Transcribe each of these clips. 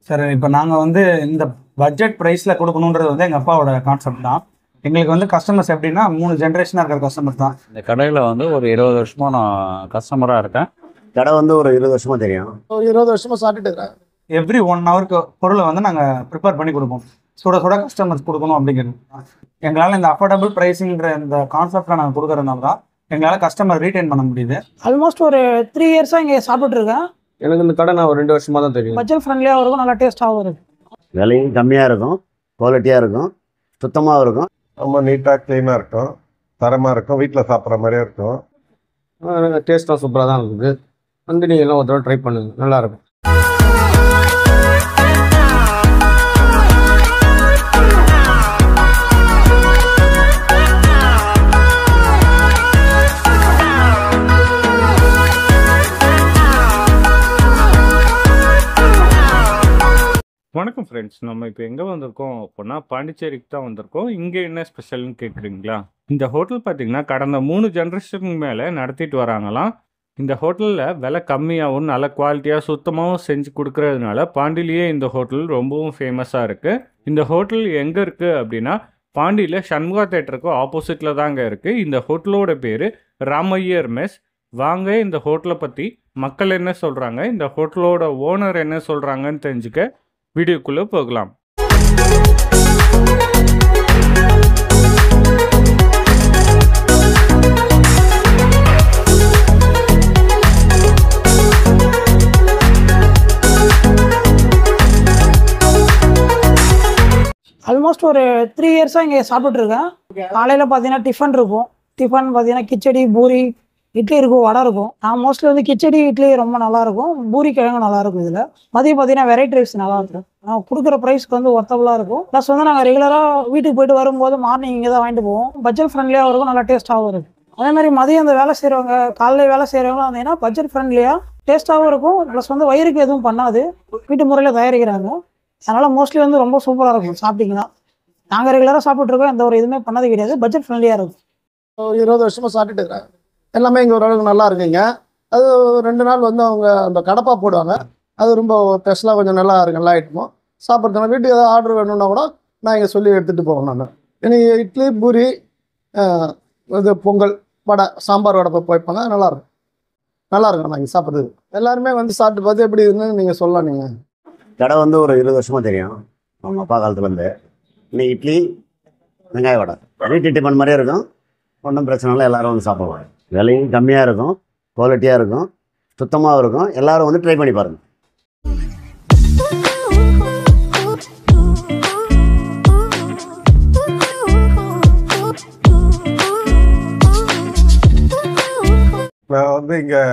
Sir இப்போ நாங்கள் வந்து இந்த பட்ஜெட் ப்ரைஸில் கொடுக்கணுன்றது வந்து எங்கள் அப்பாவோட கான்செப்ட் தான். எங்களுக்கு வந்து கஸ்டமர்ஸ் எப்படின்னா 3 ஜென்ரேஷனாக இருக்கிற கஸ்டமர் தான். இந்த கடையில் வந்து ஒரு 20 வருஷமாக நான் கஸ்டமராக இருக்கேன். கடை வந்து ஒரு 20 வருஷமா தெரியும். ஒரு 20 வருஷமா சாப்பிட்டுட்டு இருக்கிறேன். எவ்ரி 1 ஹவருக்கு பொருளை வந்து நாங்கள் ப்ரிப்பேர் பண்ணி கொடுப்போம். சுட சுட கஸ்டமர்ஸ் கொடுக்கணும் அப்படிங்கிறது. எங்களால் இந்த அஃபோர்டபுள் ப்ரைஸிங்கிற இந்த கான்செப்டில் நாங்கள் கொடுக்குறதுனால தான் எங்களால் கஸ்டமர் ரீட்டைன் பண்ண முடியுது. ஆல்மோஸ்ட் ஒரு 3 இயர்ஸாக இங்கே சாப்பிட்டுருக்கேன். எனக்கு இந்த கடை நான் ஒரு 2 வருஷமா தான் தெரியும். பட்ஜெட் ஃப்ரெண்ட்லியாக இருக்கும், நல்லா டேஸ்ட்டாகவும் இருக்கும். விலையும் கம்மியாக இருக்கும், குவாலிட்டியாக இருக்கும், சுத்தமாகவும் இருக்கும். ரொம்ப நீட்டாக க்ளீனாக இருக்கும், தரமாக இருக்கும், வீட்டில் சாப்பிட்ற மாதிரியே இருக்கும். டேஸ்ட்டாக சூப்பராக தான் இருக்குது. வந்து நீங்கள் எல்லாம் ஒரு தடவை ட்ரை பண்ணுங்க, நல்லாயிருக்கும். வணக்கம் ஃப்ரெண்ட்ஸ், நம்ம இப்போ எங்கே வந்திருக்கோம் அப்படின்னா பாண்டிச்சேரிக்கு தான் வந்திருக்கோம். இங்கே என்ன ஸ்பெஷல்னு கேட்குறீங்களா? இந்த ஹோட்டல் பார்த்தீங்கன்னா கடந்த 3 ஜென்ரேஷனுக்கு மேலே நடத்திட்டு வராங்களாம். இந்த ஹோட்டலில் விலை கம்மியாகவும் நல்ல குவாலிட்டியாக சுத்தமாகவும் செஞ்சு கொடுக்கறதுனால பாண்டியிலேயே இந்த ஹோட்டல் ரொம்பவும் ஃபேமஸாக இருக்குது. இந்த ஹோட்டல் எங்கே இருக்குது அப்படின்னா பாண்டியில் சண்முகா தேட்டருக்கு ஆப்போசிட்டில் தாங்க இருக்குது. இந்த ஹோட்டலோட பேர் ராமையர் மெஸ். வாங்க இந்த ஹோட்டலை பற்றி மக்கள் என்ன சொல்கிறாங்க, இந்த ஹோட்டலோட ஓனர் என்ன சொல்கிறாங்கன்னு தெரிஞ்சுக்க வீடியோக்குள்ளே போகலாம். ஆல்மோஸ்ட் ஒரு 3 இயர்ஸாக இங்கே சாப்பிட்டுருக்கேன். காலையில் பார்த்தீங்கன்னா டிஃபன் இருக்கும். டிஃபன் பார்த்தீங்கன்னா கிச்சடி, பூரி, இட்லி இருக்கும், வடை இருக்கும். நான் மோஸ்ட்லி வந்து கிச்சடி, இட்லி ரொம்ப நல்லாயிருக்கும். பூரி கிழங்கு நல்லாயிருக்கும். இதில் மதியம் பார்த்தீங்கன்னா வெரைட்டி ரைஸ் நல்லாயிருக்கும். நான் கொடுக்குற ப்ரைஸ்க்கு வந்து ஒர்த்தபுளாக இருக்கும். ப்ளஸ் வந்து நாங்கள் ரெகுலராக வீட்டுக்கு போயிட்டு வரும்போது மார்னிங் இங்கே தான் வாங்கிட்டு போவோம். பட்ஜெட் ஃப்ரெண்ட்லியாகவும் இருக்கும், நல்லா டேஸ்ட்டாகவும் இருக்கும். அதே மாதிரி மதியம் அந்த வேலை செய்கிறவங்க, காலையில் வேலை செய்கிறவங்களும் வந்தீங்கன்னா பட்ஜெட் ஃப்ரெண்ட்லியாக டேஸ்ட்டாகவும் இருக்கும். ப்ளஸ் வந்து வயிறுக்கு எதுவும் பண்ணாது, வீட்டு முறையில் தயாரிக்கிறாங்க. அதனால் மோஸ்ட்லி வந்து ரொம்ப சூப்பராக இருக்கும் சாப்பிட்டிங்கன்னா. நாங்கள் ரெகுலராக சாப்பிட்ருக்கோம், எந்த ஒரு இதுவுமே பண்ணது கிடையாது. பட்ஜெட் ஃப்ரெண்ட்லியாக இருக்கும். ஒரு 20 வருஷமா சாப்பிட்டுட்டு இருக்கிறேன். எல்லாமே இங்கே ஓரளவுக்கு நல்லா இருக்குங்க. அது 2 நாள் வந்து அவங்க அந்த கடப்பா போடுவாங்க. அது ரொம்ப ஸ்பெஷலாக கொஞ்சம் நல்லா இருக்கு, நல்லா ஐட்டமும் சாப்பிட்றதுனால. வீட்டுக்கு ஏதாவது ஆர்டர் வேணும்னா கூட நான் இங்கே சொல்லி எடுத்துகிட்டு போவேன். நான் எனக்கு இட்லி, பூரி, இது பொங்கல், வடை, சாம்பார் வடை போய்ப்பாங்க. நல்லாயிருக்கும், நல்லாயிருக்கும். நான் இங்கே சாப்பிட்றது எல்லாருமே வந்து சாப்பிட்டு பார்த்து எப்படி இருக்குன்னு நீங்கள் சொல்லலாம். நீங்கள் கடை வந்து ஒரு 20 வருஷமா தெரியும், அவங்க அப்பா காலத்துலேருந்து. இன்னைக்கு இட்லி, வெங்காய வடை வீட்டு டிஃபன் மாதிரியே இருக்கும். ஒன்றும் பிரச்சனை இல்லை, எல்லோரும் வந்து சாப்பிடுவாங்க. விலையும் கம்மியாக இருக்கும், குவாலிட்டியாக இருக்கும், சுத்தமாகவும் இருக்கும். எல்லோரும் வந்து ட்ரை பண்ணி பாருங்கள். நான் வந்து இங்கே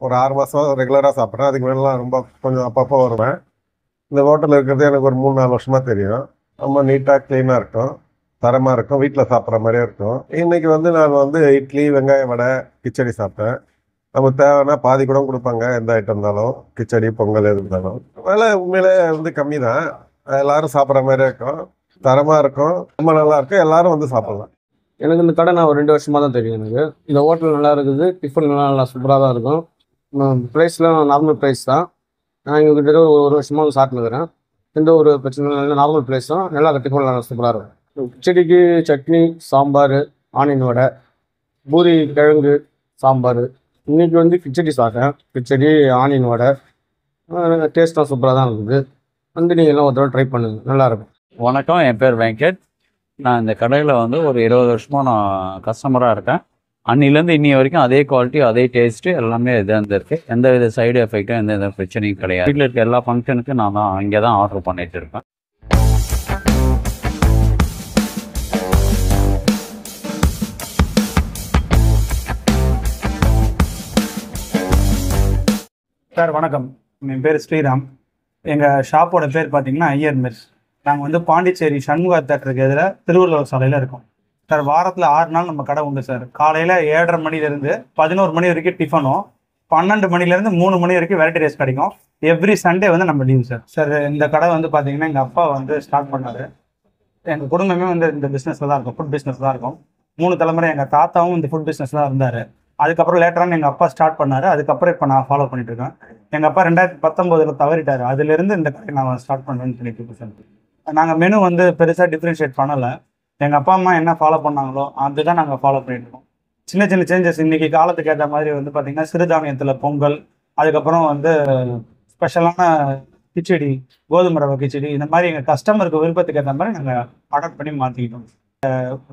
ஒரு 6 மாதம் ரெகுலராக சாப்பிட்றேன். அதுக்கு முன்னெல்லாம் ரொம்ப கொஞ்சம் அப்பப்போ வருவேன். இந்த ஹோட்டல் இருக்கிறது எனக்கு ஒரு 3-4 வருஷமாக தெரியும். ரொம்ப நீட்டாக க்ளீனாக இருக்கும், தரமாக இருக்கும், வீட்டில் சாப்பிட்ற மாதிரியே இருக்கும். இன்றைக்கி வந்து நான் வந்து இட்லி, வெங்காய வடை, கிச்சடி சாப்பிட்டேன். நமக்கு தேவைன்னா பாதி கூட கொடுப்பாங்க, எந்த ஐட்டம் இருந்தாலும். கிச்சடி, பொங்கல் எது இருந்தாலும் விலை உண்மையிலே வந்து கம்மி தான். எல்லோரும் சாப்பிட்ற மாதிரியே இருக்கும், தரமாக இருக்கும், ரொம்ப நல்லா இருக்கும். எல்லோரும் வந்து சாப்பிட்லாம். எனக்கு இந்த கடை நான் ஒரு 2 வருஷமா தான் தெரியும். எனக்கு இந்த ஹோட்டல் நல்லா இருக்குது. டிஃபன் நல்லா சூப்பராக தான் இருக்கும். ப்ரைஸ்லாம் நார்மல் ப்ரைஸ் தான். நான் இங்கே கிட்ட ஒரு வருஷமாக வந்து சாப்பிட்டுக்கிறேன். எந்த ஒரு பிரச்சனை இல்லை, நார்மல் ப்ரைஸ் தான். நல்லா டிஃபன் நல்லா சூப்பராக இருக்கும். கிச்சடிக்கு சட்னி, சாம்பார், ஆனியன் வடை, பூரி கிழங்கு, சாம்பார். இன்றைக்கி வந்து கிச்சடி சாப்பிட்டேன். கிச்சடி, ஆனியன் வடை டேஸ்ட்டாக சூப்பராக தான் இருக்குது. வந்து நீங்கள் எல்லாம் ஒரு தடவை ட்ரை பண்ணுங்கள், நல்லாயிருக்கும். வணக்கம், என் பேர் வெங்கட். நான் இந்த கடையில் வந்து ஒரு 20 வருஷமாக நான் கஸ்டமராக இருக்கேன். அன்னிலேருந்து இன்னி வரைக்கும் அதே குவாலிட்டி, அதே டேஸ்ட்டு எல்லாமே இதாக இருக்குது. எந்த வித சைடு எஃபெக்டும் எந்த வித பிரச்சனையும் கிடையாது. வீட்டில் இருக்க எல்லா ஃபங்க்ஷனுக்கும் நான் தான் இங்கே தான் ஆர்டர் பண்ணிகிட்டு இருப்பேன். சார் வணக்கம், என் பேர் ஸ்ரீராம். எங்கள் ஷாப்போட பேர் பார்த்தீங்கன்னா ஐயர் மெஸ். நாங்கள் வந்து பாண்டிச்சேரி சண்முகா தேட்டருக்கு எதிராக திருவள்ளுவர் சாலையில் இருக்கோம். சார் வாரத்தில் 6 நாள் நம்ம கடை உண்டு சார். காலையில் 7:30 மணிலேருந்து 11 மணி வரைக்கும் டிஃபனும், 12 மணிலேருந்து 3 மணி வரைக்கும் வெரைட்டி ரைஸ் கிடைக்கும். எவ்ரி சண்டே வந்து நம்ம லீவ் சார். சார் இந்த கடை வந்து பார்த்தீங்கன்னா எங்கள் அப்பா வந்து ஸ்டார்ட் பண்ணார். எங்கள் குடும்பமே வந்து இந்த பிஸ்னஸில் தான் இருக்கும், ஃபுட் பிஸ்னஸ் தான் இருக்கும். 3 தலைமுறை எங்கள் தாத்தாவும் இந்த ஃபுட் பிஸ்னஸ் தான் இருந்தார். அதுக்கப்புறம் லேட்டரான எங்கள் அப்பா ஸ்டார்ட் பண்ணார். அதுக்கப்புறம் இப்போ நான் ஃபாலோ பண்ணிட்டு இருக்கேன். எங்கள் அப்பா 2019 தவறிட்டார். அதுலேருந்து இந்த கடையை நான் ஸ்டார்ட் பண்ணுறேன்னு சொல்லிட்டு இருக்கேன் சார். நாங்கள் மெனு வந்து பெருசாக டிஃப்ரென்ஷியேட் பண்ணலை. எங்கள் அப்பா அம்மா என்ன ஃபாலோ பண்ணாங்களோ அதுதான் நாங்கள் ஃபாலோ பண்ணிட்டு இருக்கோம். சின்ன சின்ன சேஞ்சஸ் இன்றைக்கி காலத்துக்கு ஏற்ற மாதிரி வந்து பார்த்திங்கன்னா சிறுதானியத்தில் பொங்கல், அதுக்கப்புறம் வந்து ஸ்பெஷலான கிச்சடி, கோதுமை ரவை கிச்சடி, இந்த மாதிரி எங்கள் கஸ்டமருக்கு விருப்பத்துக்கு ஏற்ற மாதிரி நாங்கள் ஆர்டர் பண்ணி மாற்றிக்கிட்டோம்.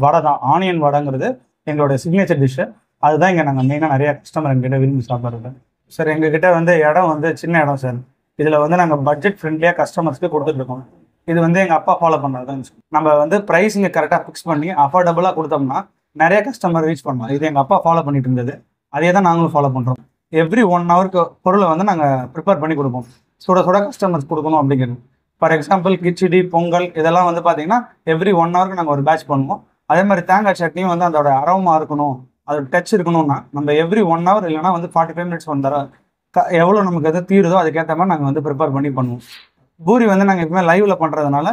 வடை தான், ஆனியன் வடைங்கிறது எங்களோட சிக்னேச்சர் டிஷ்ஷு. அதுதான் இங்கே நாங்கள் மெயினாக நிறையா கஸ்டமர் எங்ககிட்ட விரும்பி சாப்பிட்றது. சார் எங்ககிட்ட வந்து இடம் வந்து சின்ன இடம் சார். இதில் வந்து நாங்கள் பட்ஜெட் ஃப்ரெண்ட்லியாக கஸ்டமர்ஸ்க்கு கொடுத்துட்ருக்கோம். இது வந்து எங்கள் அப்பா ஃபாலோ பண்ணுறது தான். நம்ம வந்து ப்ரைஸிங்கை கரெக்டாக ஃபிக்ஸ் பண்ணி அஃபோர்டபுளாக கொடுத்தோம்னா நிறைய கஸ்டமர் ரீச் பண்ணலாம். இது எங்கள் அப்பா ஃபாலோ பண்ணிட்டு இருந்தது. அதே தான் நாங்களும் ஃபாலோ பண்ணுறோம். எவ்ரி 1 ஹவருக்கு பொருளை வந்து நாங்கள் ப்ரிப்பேர் பண்ணி கொடுப்போம். சுட சுட கஸ்டமர்ஸ் கொடுக்கணும் அப்படிங்கிறது. ஃபார் எக்ஸாம்பிள் கிச்சடி, பொங்கல் இதெல்லாம் வந்து பார்த்தீங்கன்னா எவ்ரி 1 ஹவருக்கு நாங்கள் ஒரு பேட்ச் பண்ணுவோம். அதே மாதிரி தேங்காய் சட்னியும் வந்து அதோட அரோமா இருக்கணும், அதோட டச் இருக்கணும்னா நம்ம எவ்ரி 1 ஹவர் இல்லைனா வந்து 45 மினிட்ஸ் வந்தார எவ்வளோ நமக்கு எது தீருதோ அதுக்கேற்ற மாதிரி நாங்கள் வந்து ப்ரிப்பேர் பண்ணி பண்ணுவோம். பூரி வந்து நாங்கள் எப்பவுமே லைவில் பண்ணுறதுனால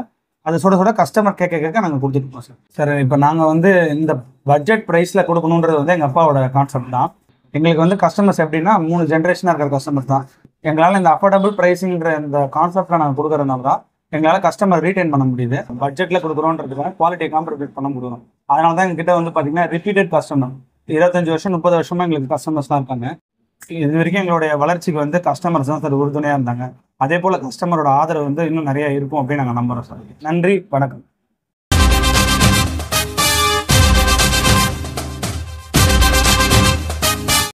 அது சுட சுட கஸ்டமர் கேட்க நாங்கள் கொடுத்துருப்போம் சார். சார் இப்போ நாங்கள் வந்து இந்த பட்ஜெட் ப்ரைஸில் கொடுக்கணுன்றது வந்து எங்கள் அப்பாவோட கான்செப்ட் தான். எங்களுக்கு வந்து கஸ்டமர்ஸ் எப்படின்னா 3 ஜென்ரேஷனாக இருக்கிற கஸ்டமர்ஸ் தான். எங்களால் இந்த அஃபோர்டபுள் ப்ரைஸிங்கிற இந்த கான்செப்டில் நாங்கள் கொடுக்குறதுனால தான் எங்களால் கஸ்டமர் ரீட்டைன் பண்ண முடியுது. பட்ஜெட்டில் கொடுக்குறோன்றதுக்காக குவாலிட்டியை காம்ப்ரமைஸ் பண்ண முடியும். அதனால தான் எங்ககிட்ட வந்து பார்த்தீங்கன்னா ரிப்பீட்டட் கஸ்டமர் 25 வருஷம் 30 வருஷமாக எங்களுக்கு கஸ்டமர்ஸ் தான் இருக்காங்க. இது வரைக்கும் எங்களுடைய வளர்ச்சிக்கு வந்து கஸ்டமர்ஸ் தான் சார் உறுதுணையாக இருந்தாங்க. அதே போல் கஸ்டமரோட ஆதரவு வந்து இன்னும் நிறையா இருக்கும் அப்படின்னு நாங்கள் நம்புகிறோம் சார். நன்றி, வணக்கம்.